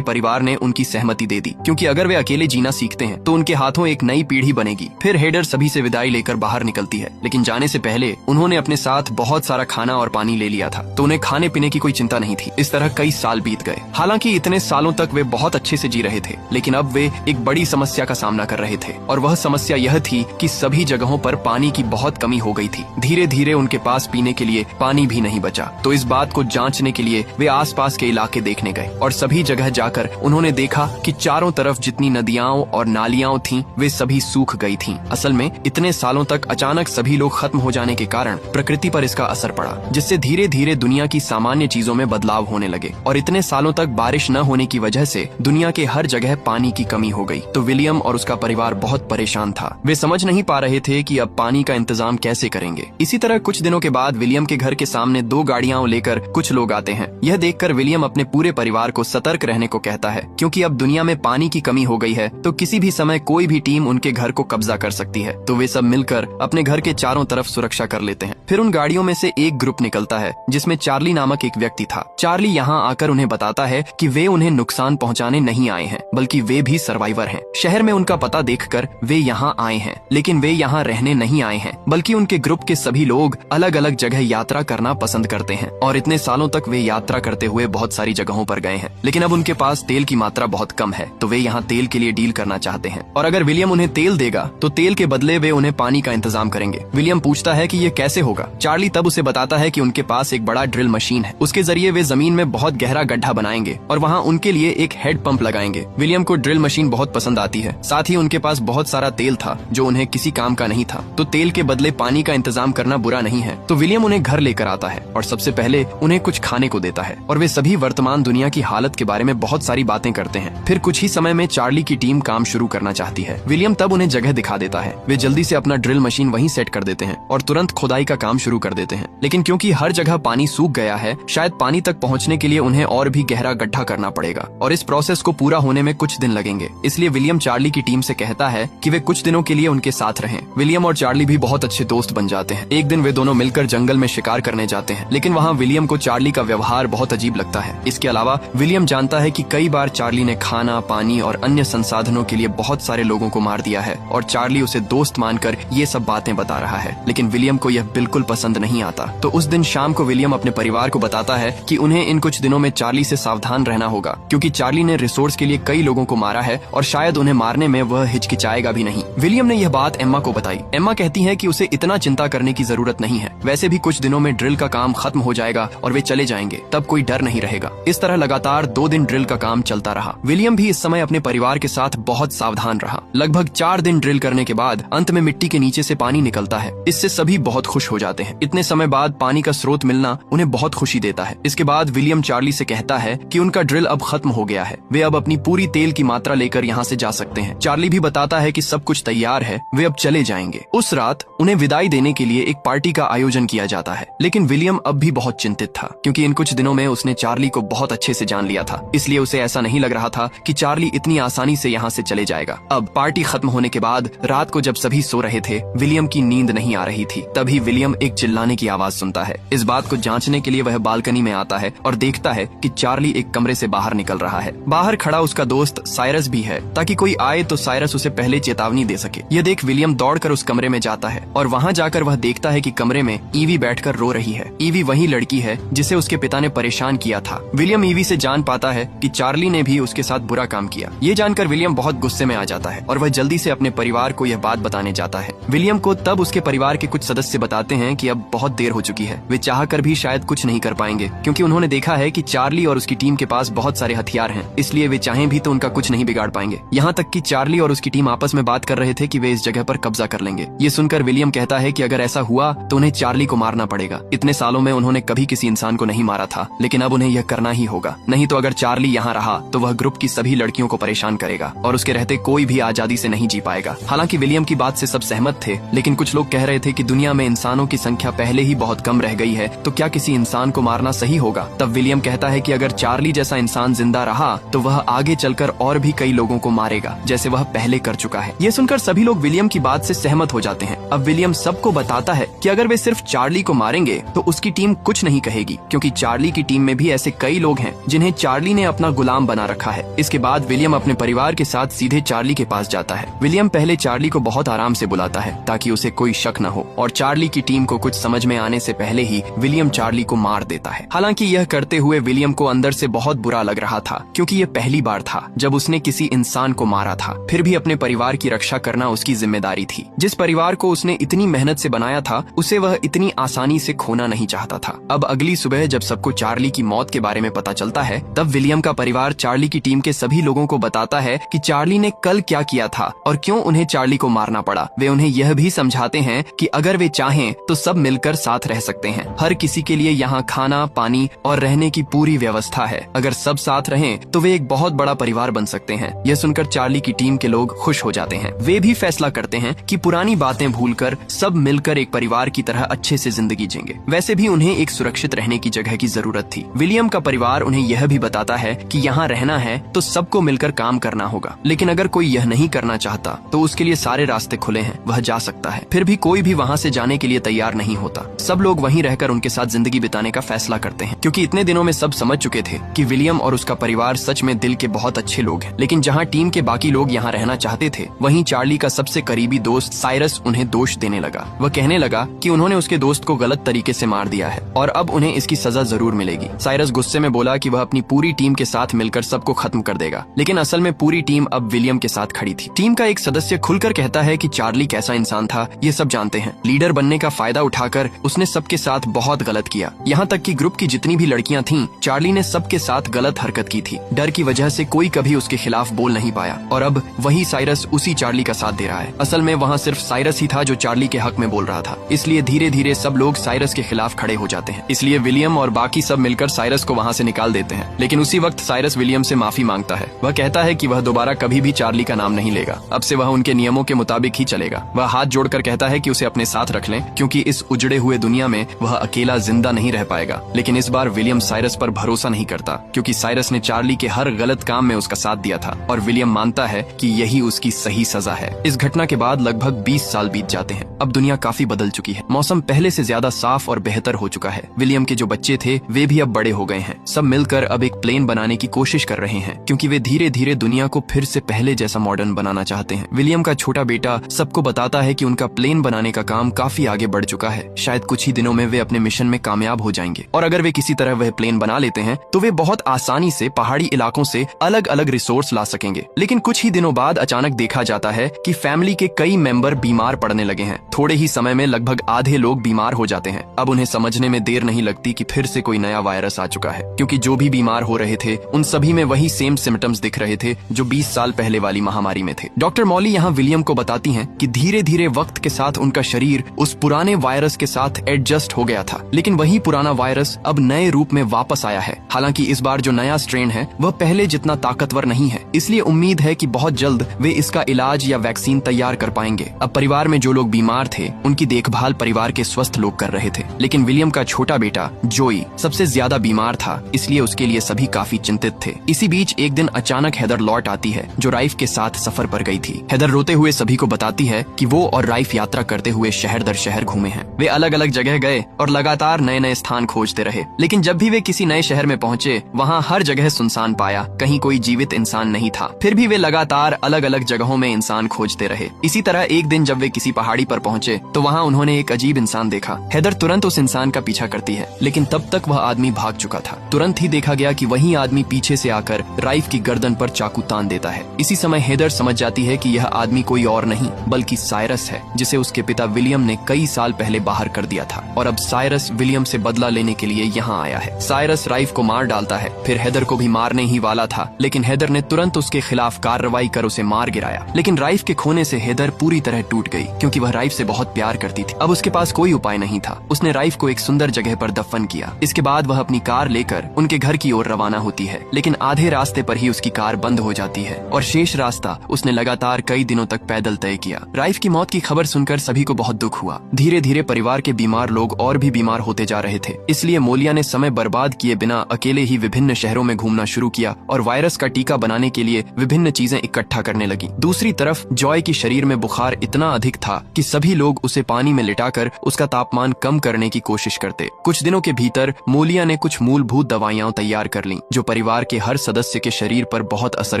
परिवार ने उनकी सहमति दे दी क्योंकि अगर वे अकेले जीना सीखते हैं तो उनके हाथों एक नई पीढ़ी बनेगी। फिर हेडर सभी से विदाई लेकर बाहर निकलती है, लेकिन जाने से पहले उन्होंने अपने साथ बहुत सारा खाना और पानी ले लिया था, तो उन्हें खाने पीने की कोई चिंता नहीं थी। इस तरह कई साल बीत गए। हालांकि इतने सालों तक वे बहुत अच्छे से जी रहे थे, लेकिन अब वे एक बड़ी समस्या का सामना कर रहे थे और वह समस्या यह थी कि सभी जगहों पर पानी की बहुत कमी हो गई थी। धीरे धीरे उनके पास पीने के लिए पानी भी नहीं बचा, तो इस बात को जांचने के लिए वे आसपास के इलाके देखने गए और सभी जगह जाकर उन्होंने देखा कि चारों तरफ जितनी नदियां और नालियां थीं, वे सभी सूख गई थीं। असल में इतने सालों तक अचानक सभी लोग खत्म हो जाने के कारण प्रकृति पर इसका असर पड़ा, जिससे धीरे धीरे दुनिया की सामान्य चीजों में बदलाव होने लगे और इतने सालों तक बारिश न होने की वजह से दुनिया के हर जगह पानी की कमी हो गई। तो विलियम और उसका परिवार बहुत परेशान था। वे समझ नहीं पा रहे थे कि अब पानी का इंतजाम कैसे करेंगे। इसी तरह कुछ दिनों के बाद विलियम के घर के सामने 2 गाड़ियां लेकर कुछ लोग आते हैं। यह देखकर विलियम अपने पूरे परिवार को सतर्क रहने को कहता है क्योंकि अब दुनिया में पानी की कमी हो गई है, तो किसी भी समय कोई भी टीम उनके घर को कब्जा कर सकती है। तो वे सब मिलकर अपने घर के चारों तरफ सुरक्षा कर लेते हैं। फिर उन गाड़ियों में से एक ग्रुप निकलता है जिसमें चार्ली नामक एक व्यक्ति था। चार्ली यहाँ आकर उन्हें बताता है कि वे उन्हें नुकसान पहुँचाने नहीं आए हैं, बल्कि वे भी सर्वाइवर हैं। शहर में उनका पता देखकर वे यहाँ आए हैं, लेकिन वे यहाँ रहने नहीं आए हैं, बल्कि उनके ग्रुप के सभी लोग अलग अलग जगह यात्रा करना पसंद करते हैं और इतने सालों तक वे यात्रा करते हुए बहुत सारी जगहों पर गए हैं। लेकिन अब उनके पास तेल की मात्रा बहुत कम है, तो वे यहाँ तेल के लिए डील करना चाहते हैं और अगर विलियम उन्हें तेल देगा तो तेल के बदले वे उन्हें पानी का इंतजाम करेंगे। विलियम पूछता है कि ये कैसे होगा। चार्ली तब उसे बताता है कि उनके पास एक बड़ा ड्रिल मशीन है, उसके जरिए वे जमीन में बहुत गहरा गड्ढा बनाएंगे और वहाँ उनके लिए एक हेड पंप लगाएंगे। विलियम को ड्रिल मशीन बहुत पसंद आती है, साथ ही उनके पास बहुत सारा तेल था जो उन्हें किसी काम का नहीं था, तो तेल के बदले पानी का इंतजाम करना बुरा नहीं है। तो विलियम उन्हें घर लेकर आता है और सबसे पहले उन्हें कुछ खाने को देता है और वे सभी वर्तमान दुनिया की हालत के बारे में बहुत सारी बातें करते हैं। फिर कुछ ही समय में चार्ली की टीम काम शुरू करना चाहती है। विलियम तब उन्हें जगह दिखा देता है। वे जल्दी से अपना ड्रिल मशीन वहीं सेट कर देते हैं और तुरंत खुदाई का काम शुरू कर देते हैं। लेकिन क्योंकि हर जगह पानी सूख गया है, शायद पानी तक पहुंचने के लिए उन्हें और भी गहरा गड्ढा करना पड़ेगा और इस प्रोसेस को पूरा होने में कुछ दिन लगेंगे। इसलिए विलियम चार्ली की टीम से कहता है कि वे कुछ दिनों के लिए उनके साथ रहें। विलियम और चार्ली भी बहुत अच्छे दोस्त बन जाते हैं। एक दिन वे दोनों मिलकर जंगल में शिकार करने जाते हैं, लेकिन वहाँ विलियम को चार्ली का व्यवहार बहुत अजीब लगता है। इसके अलावा विलियम जानता है कि कई बार चार्ली ने खाना, पानी और अन्य संसाधनों के लिए बहुत सारे लोगों को मार दिया है और चार्ली उसे दोस्त मानकर ये सब बातें बता रहा है। लेकिन विलियम को यह बिल्कुल पसंद नहीं आता। तो उस दिन शाम को विलियम अपने परिवार को बताता है कि उन्हें इन कुछ दिनों में चार्ली से सावधान रहना होगा क्योंकि चार्ली ने रिसोर्स के लिए कई लोगों को मारा है और शायद उन्हें मारने में वह हिचकिचाएगा भी नहीं। विलियम ने यह बात एम्मा को बताई। एम्मा कहती है कि उसे इतना चिंता करने की जरूरत नहीं है, वैसे भी कुछ दिनों में ड्रिल का काम खत्म हो जाएगा और वे चले जाएंगे, तब कोई डर नहीं रहेगा। इस तरह लगातार 2 दिन ड्रिल का काम चलता रहा। विलियम भी इस समय अपने परिवार के साथ बहुत सावधान रहा। लगभग 4 दिन ड्रिल करने के बाद अंत में मिट्टी के नीचे से पानी निकलता है। इससे सभी बहुत खुश हो जाते हैं। इतने समय बाद पानी का स्रोत मिलना उन्हें बहुत खुशी देता है। इसके बाद विलियम चार्ली से कहता है कि उनका ड्रिल अब खत्म हो गया है, वे अब अपनी पूरी तेल की मात्रा लेकर यहाँ से जा सकते हैं। चार्ली भी बताता है कि सब कुछ तैयार है, वे अब चले जाएंगे। उस रात उन्हें विदाई देने के लिए एक पार्टी का आयोजन किया जाता है, लेकिन विलियम अब भी बहुत चिंतित था क्योंकि इन कुछ दिनों में उसने चार्ली को बहुत अच्छे से जान लिया था। इसलिए उसे ऐसा नहीं लग रहा था कि चार्ली इतनी आसानी से यहाँ से चले जाएगा। अब पार्टी खत्म होने के बाद रात को जब सभी सो रहे थे, विलियम की नींद नहीं आ रही थी। तभी विलियम एक चिल्लाने की आवाज सुनता है। इस बात को जांचने के लिए वह बालकनी में आता है और देखता है कि चार्ली एक कमरे से बाहर निकल रहा है। बाहर खड़ा उसका दोस्त साइरस भी है ताकि कोई आए तो साइरस उसे से पहले चेतावनी दे सके। यह देख विलियम दौड़कर उस कमरे में जाता है और वहाँ जाकर वह देखता है कि कमरे में ईवी बैठकर रो रही है। ईवी वही लड़की है जिसे उसके पिता ने परेशान किया था। विलियम ईवी से जान पाता है कि चार्ली ने भी उसके साथ बुरा काम किया। ये जानकर विलियम बहुत गुस्से में आ जाता है और वह जल्दी से अपने परिवार को यह बात बताने जाता है। विलियम को तब उसके परिवार के कुछ सदस्य बताते हैं कि अब बहुत देर हो चुकी है, वे चाहकर भी शायद कुछ नहीं कर पाएंगे, क्योंकि उन्होंने देखा है कि चार्ली और उसकी टीम के पास बहुत सारे हथियार हैं, इसलिए वे चाहें भी तो उनका कुछ नहीं बिगाड़ पाएंगे। यहाँ तक कि चार्ली और उसकी टीम आपस में बात कर रहे थे कि वे इस जगह पर कब्जा कर लेंगे। ये सुनकर विलियम कहता है कि अगर ऐसा हुआ तो उन्हें चार्ली को मारना पड़ेगा। इतने सालों में उन्होंने कभी किसी इंसान को नहीं मारा था, लेकिन अब उन्हें यह करना ही होगा, नहीं तो अगर चार्ली यहाँ रहा तो वह ग्रुप की सभी लड़कियों को परेशान करेगा और उसके रहते कोई भी आजादी से नहीं जी पाएगा। हालांकि विलियम की बात से सब सहमत थे, लेकिन कुछ लोग कह रहे थे कि दुनिया में इंसानों की संख्या पहले ही बहुत कम रह गई है, तो क्या किसी इंसान को मारना सही होगा। तब विलियम कहता है कि अगर चार्ली जैसा इंसान जिंदा रहा तो वह आगे चलकर और भी कई लोगों को मारेगा, जैसे वह पहले कर चुका है। ये सुनकर सभी लोग विलियम की बात से सहमत हो जाते हैं। अब विलियम सबको बताता है कि अगर वे सिर्फ चार्ली को मारेंगे तो उसकी टीम कुछ नहीं कहेगी, क्योंकि चार्ली की टीम में भी ऐसे कई लोग हैं जिन्हें चार्ली ने अपना गुलाम बना रखा है। इसके बाद विलियम अपने परिवार के साथ सीधे चार्ली के पास जाता है। विलियम पहले चार्ली को बहुत आराम से बुलाता है ताकि उसे कोई शक न हो, और चार्ली की टीम को कुछ समझ में आने से पहले ही विलियम चार्ली को मार देता है। हालांकि यह करते हुए विलियम को अंदर से बहुत बुरा लग रहा था, क्योंकि यह पहली बार था जब उसने किसी इंसान को मारा था। फिर भी अपने परिवार की रक्षा करना उसकी जिम्मेदारी थी। जिस परिवार को उसने इतनी मेहनत से बनाया था, उसे वह इतनी आसानी से खोना नहीं चाहता था। अब अगली सुबह जब सबको चार्ली की मौत के बारे में पता चलता है, तब विलियम का परिवार चार्ली की टीम के सभी लोगों को बताता है कि चार्ली ने कल क्या किया था और क्यों उन्हें चार्ली को मारना पड़ा। वे उन्हें यह भी समझाते हैं कि अगर वे चाहें तो सब मिलकर साथ रह सकते हैं। हर किसी के लिए यहाँ खाना, पानी और रहने की पूरी व्यवस्था है। अगर सब साथ रहें तो वे एक बहुत बड़ा परिवार बन सकते हैं। यह सुनकर चार्ली की टीम के लोग खुश हो जाते हैं। वे भी फैसला करते हैं कि पुरानी बातें भूलकर सब मिलकर एक परिवार की तरह अच्छे से जिंदगी जिएंगे। वैसे भी उन्हें एक सुरक्षित रहने की जगह की जरूरत थी। विलियम का परिवार उन्हें यह भी बताता है कि यहाँ रहना है तो सबको मिलकर काम करना होगा, लेकिन अगर कोई यह नहीं करना चाहता तो उसके लिए सारे रास्ते खुले हैं, वह जा सकता है। फिर भी कोई भी वहाँ से जाने के लिए तैयार नहीं होता। सब लोग वहीं रहकर उनके साथ जिंदगी बिताने का फैसला करते हैं, क्योंकि इतने दिनों में सब समझ चुके थे कि विलियम और उसका परिवार सच में दिल के बहुत अच्छे लोग हैं। लेकिन जहाँ टीम के बाकी लोग यहाँ रहना चाहते थे, वहीं चार्ली का सबसे करीबी दोस्त साइरस उन्हें दोष देने लगा। वह कहने लगा कि उन्होंने उसके दोस्त को गलत तरीके से मार दिया है और अब उन्हें इसकी सजा जरूर मिलेगी। साइरस गुस्से में बोला कि वह अपनी पूरी टीम के साथ मिलकर सबको खत्म कर देगा, लेकिन असल में पूरी टीम अब विलियम के साथ खड़ी थी। टीम का एक सदस्य खुलकर कहता है कि चार्ली कैसा इंसान था ये सब जानते हैं। लीडर बनने का फायदा उठाकर उसने सबके साथ बहुत गलत किया। यहाँ तक कि ग्रुप की जितनी भी लड़कियां थीं, चार्ली ने सबके साथ गलत हरकत की थी। डर की वजह से कोई कभी उसके खिलाफ बोल नहीं पाया और अब वही साइरस उसी चार्ली का साथ दे रहा है। असल में वहाँ सिर्फ साइरस ही था जो चार्ली के हक में बोल रहा था, इसलिए धीरे धीरे सब लोग साइरस के खिलाफ खड़े हो जाते हैं। इसलिए विलियम और बाकी सब मिलकर साइरस को वहाँ से निकाल देते हैं। लेकिन उसी वक्त साइरस विलियम से माफी मांगता है। वह कहता है कि वह दोबारा कभी भी चार्ली का नाम नहीं लेगा। अब से वह उनके नियमों के मुताबिक ही चलेगा। वह हाथ जोड़कर कहता है कि उसे अपने साथ रख लें, क्योंकि इस उजड़े हुए दुनिया में वह अकेला जिंदा नहीं रह पाएगा। लेकिन इस बार विलियम साइरस पर भरोसा नहीं करता, क्योंकि साइरस ने चार्ली के हर गलत काम में उसका साथ दिया था और विलियम मानता है कि यही उसकी सही सजा है। इस घटना के बाद लगभग 20 साल बीत जाते हैं। अब दुनिया काफी बदल चुकी है। मौसम पहले से ज्यादा साफ और बेहतर हो चुका है। विलियम के जो बच्चे थे वे भी अब बड़े हो गए हैं। सब मिलकर अब एक प्लेन बनाने की कोशिश कर रहे हैं, क्योंकि वे धीरे धीरे दुनिया को फिर से पहले जैसा मॉडर्न बनाना चाहते हैं। विलियम का छोटा बेटा सबको बताता है कि उनका प्लेन बनाने का काम काफी आगे बढ़ चुका है। शायद कुछ ही दिनों में वे अपने मिशन में कामयाब हो जाएंगे, और अगर वे किसी तरह वह प्लेन बना लेते हैं तो वे बहुत आसानी से पहाड़ी इलाकों से अलग अलग रिसोर्स ला सकेंगे। लेकिन कुछ ही दिनों बाद अचानक देखा जाता है कि फैमिली के कई मेंबर बीमार पड़ने लगे हैं। थोड़े ही समय में लगभग आधे लोग बीमार हो जाते हैं। अब उन्हें समझने में देर नहीं लगती कि फिर से कोई नया वायरस आ चुका है, क्योंकि जो भी बीमार हो रहे थे उन सभी में वही सेम सिम्टम्स दिख रहे थे जो 20 साल पहले वाली महामारी में थे। डॉक्टर मॉली यहाँ विलियम को बताती हैं कि धीरे धीरे वक्त के साथ उनका शरीर उस पुराने वायरस के साथ एडजस्ट हो गया था, लेकिन वही पुराना वायरस अब नए रूप में वापस आया है। हालांकि इस बार जो नया स्ट्रेन है वह पहले जितना ताकतवर नहीं है, इसलिए उम्मीद है कि बहुत जल्द वे इसका इलाज या वैक्सीन तैयार कर पाएंगे। अब परिवार में जो लोग बीमार थे उनकी देखभाल परिवार के स्वस्थ लोग कर रहे थे, लेकिन विलियम का छोटा बेटा जोई सबसे ज्यादा बीमार था, इसलिए उसके लिए सभी काफी चिंतित थे। इसी बीच एक दिन अचानक हेदर लौट आती है, जो राइफ के साथ सफर पर गई थी। हेदर रोते हुए सभी को बताती है कि वो और राइफ यात्रा करते हुए शहर दर शहर घूमे हैं। वे अलग अलग जगह गए और लगातार नए नए स्थान खोजते रहे, लेकिन जब भी वे किसी नए शहर में पहुंचे वहाँ हर जगह सुनसान पाया, कहीं कोई जीवित इंसान नहीं था। फिर भी वे लगातार अलग अलग अलग जगहों में इंसान खोजते रहे। इसी तरह एक दिन जब वे किसी पहाड़ी पर पहुंचे तो वहाँ उन्होंने एक अजीब इंसान देखा। हेदर तुरंत उस इंसान का पीछा करती है, लेकिन तब तक वह आदमी भाग चुका था। तुरंत ही देखा गया कि वही आदमी पीछे से आकर राइफ की गर्दन पर चाकू तान देता है। इसी समय हेदर समझ जाती है कि यह आदमी कोई और नहीं बल्कि साइरस है, जिसे उसके पिता विलियम ने कई साल पहले बाहर कर दिया था और अब साइरस विलियम से बदला लेने के लिए यहाँ आया है। साइरस राइफ को मार डालता है, फिर हेदर को भी मारने ही वाला था, लेकिन हेदर ने तुरंत उसके खिलाफ कार्रवाई कर उसे मार गिराया। लेकिन राइफ के खोने से हेदर पूरी तरह टूट गई, क्योंकि वह राइफ से बहुत प्यार करती थी। अब उसके पास कोई उपाय नहीं था। उसने राइफ को एक सुंदर जगह पर दफन किया। इसके बाद वह अपनी कार लेकर उनके घर की ओर रवाना होती है, लेकिन आधे रास्ते पर ही उसकी कार बंद हो जाती है और शेष रास्ता उसने लगातार कई दिनों तक पैदल तय किया। राइफ की मौत की खबर सुनकर सभी को बहुत दुख हुआ। धीरे धीरे परिवार के बीमार लोग और भी बीमार होते जा रहे थे, इसलिए मोलिया ने समय बर्बाद किए बिना अकेले ही विभिन्न शहरों में घूमना शुरू किया और वायरस का टीका बनाने के लिए विभिन्न चीजें इकट्ठा करने लगी। दूसरी तरफ जॉय की शरीर में बुखार इतना अधिक था कि सभी लोग उसे पानी में लिटाकर उसका तापमान कम करने की कोशिश करते। कुछ दिनों के भीतर मोलिया ने कुछ मूलभूत दवाइयां तैयार कर लीं, जो परिवार के हर सदस्य के शरीर पर बहुत असर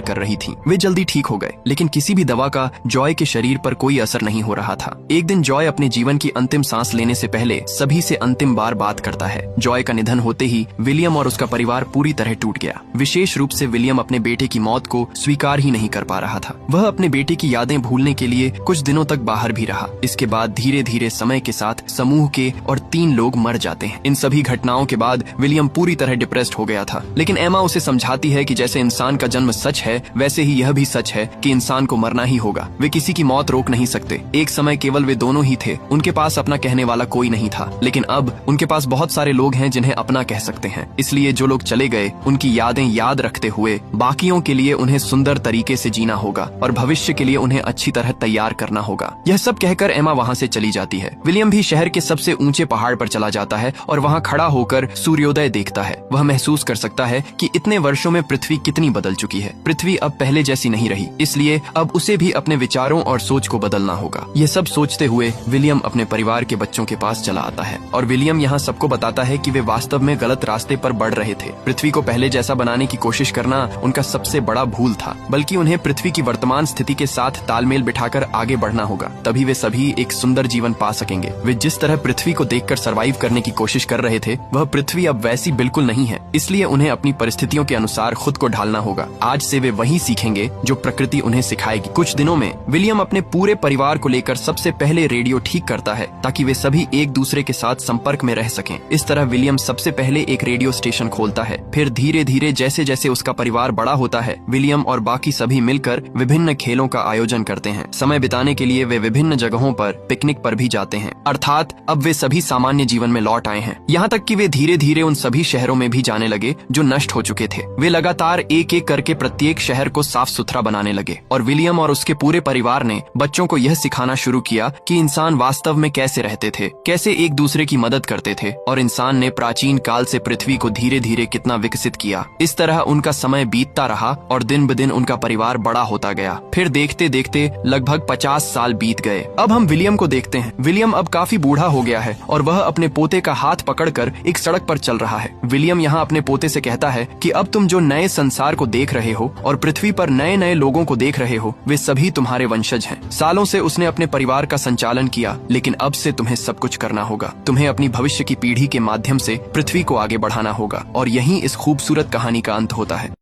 कर रही थीं। वे जल्दी ठीक हो गए, लेकिन किसी भी दवा का जॉय के शरीर पर कोई असर नहीं हो रहा था। एक दिन जॉय अपने जीवन की अंतिम सांस लेने से पहले सभी से अंतिम बार बात करता है। जॉय का निधन होते ही विलियम और उसका परिवार पूरी तरह टूट गया। विशेष रूप से विलियम अपने बेटे की मौत को स्वीकार ही नहीं कर पा रहा था। वह अपने बेटे की यादें भूलने के लिए कुछ दिनों तक बाहर भी रहा। इसके बाद धीरे धीरे समय के साथ समूह के और 3 लोग मर जाते हैं। इन सभी घटनाओं के बाद विलियम पूरी तरह डिप्रेस्ड हो गया था, लेकिन एमा उसे समझाती है कि जैसे इंसान का जन्म सच है, वैसे ही यह भी सच है कि इंसान को मरना ही होगा। वे किसी की मौत रोक नहीं सकते। एक समय केवल वे दोनों ही थे, उनके पास अपना कहने वाला कोई नहीं था, लेकिन अब उनके पास बहुत सारे लोग हैं जिन्हें अपना कह सकते हैं। इसलिए जो लोग चले गए उनकी यादें याद रखते हुए बाकियों के लिए उन्हें सुंदर तरीके से जीना होगा और भविष्य के लिए उन्हें अच्छी तरह तैयार करना होगा। यह सब कहकर एमा वहाँ से चली जाती है। विलियम भी शहर के सबसे ऊंचे पहाड़ पर चला जाता है और वहाँ खड़ा होकर सूर्योदय देखता है। वह महसूस कर सकता है कि इतने वर्षों में पृथ्वी कितनी बदल चुकी है। पृथ्वी अब पहले जैसी नहीं रही, इसलिए अब उसे भी अपने विचारों और सोच को बदलना होगा। यह सब सोचते हुए विलियम अपने परिवार के बच्चों के पास चला आता है और विलियम यहाँ सबको बताता है कि वे वास्तव में गलत रास्ते पर बढ़ रहे थे। पृथ्वी को पहले जैसा बनाने की कोशिश करना उनका सबसे बड़ा भूल था, बल्कि उन्हें पृथ्वी की वर्तमान स्थिति के साथ तालमेल बिठाकर आगे बढ़ना होगा। तभी वे सभी एक सुंदर जीवन पा सकेंगे। वे जिस तरह पृथ्वी को देखकर सरवाइव करने की कोशिश कर रहे थे, वह पृथ्वी अब वैसी बिल्कुल नहीं है। इसलिए उन्हें अपनी परिस्थितियों के अनुसार खुद को ढालना होगा। आज से वे वही सीखेंगे जो प्रकृति उन्हें सिखाएगी। कुछ दिनों में विलियम अपने पूरे परिवार को लेकर सबसे पहले रेडियो ठीक करता है, ताकि वे सभी एक दूसरे के साथ संपर्क में रह सकें। इस तरह विलियम सबसे पहले एक रेडियो स्टेशन खोलता है। फिर धीरे धीरे जैसे जैसे उसका परिवार बड़ा होता है, विलियम और बाकी सभी मिलकर विभिन्न खेलों का आयोजन करते हैं। समय बिताने के लिए वे विभिन्न जगहों पर पिकनिक पर भी जाते हैं, अर्थात अब वे सभी सामान्य जीवन में लौट आए हैं। यहाँ तक कि वे धीरे धीरे उन सभी शहरों में भी जाने लगे जो नष्ट हो चुके थे। वे लगातार एक एक करके प्रत्येक शहर को साफ सुथरा बनाने लगे और विलियम और उसके पूरे परिवार ने बच्चों को यह सिखाना शुरू किया कि इंसान वास्तव में कैसे रहते थे, कैसे एक दूसरे की मदद करते थे और इंसान ने प्राचीन काल से पृथ्वी को धीरे धीरे कितना विकसित किया। इस तरह उनका समय बीतता रहा और दिन ब दिन उनका परिवार बड़ा होता गया। फिर देखते देखते लगभग 50 साल बीत गए। अब हम विलियम को देखते हैं। विलियम अब काफी बूढ़ा हो गया है और वह अपने पोते का हाथ पकड़कर एक सड़क पर चल रहा है। विलियम यहाँ अपने पोते से कहता है कि अब तुम जो नए संसार को देख रहे हो और पृथ्वी पर नए नए लोगों को देख रहे हो, वे सभी तुम्हारे वंशज हैं। सालों से उसने अपने परिवार का संचालन किया, लेकिन अब से तुम्हें सब कुछ करना होगा। तुम्हें अपनी भविष्य की पीढ़ी के माध्यम से पृथ्वी को आगे बढ़ाना होगा। और यहीं इस खूबसूरत कहानी का अंत होता है।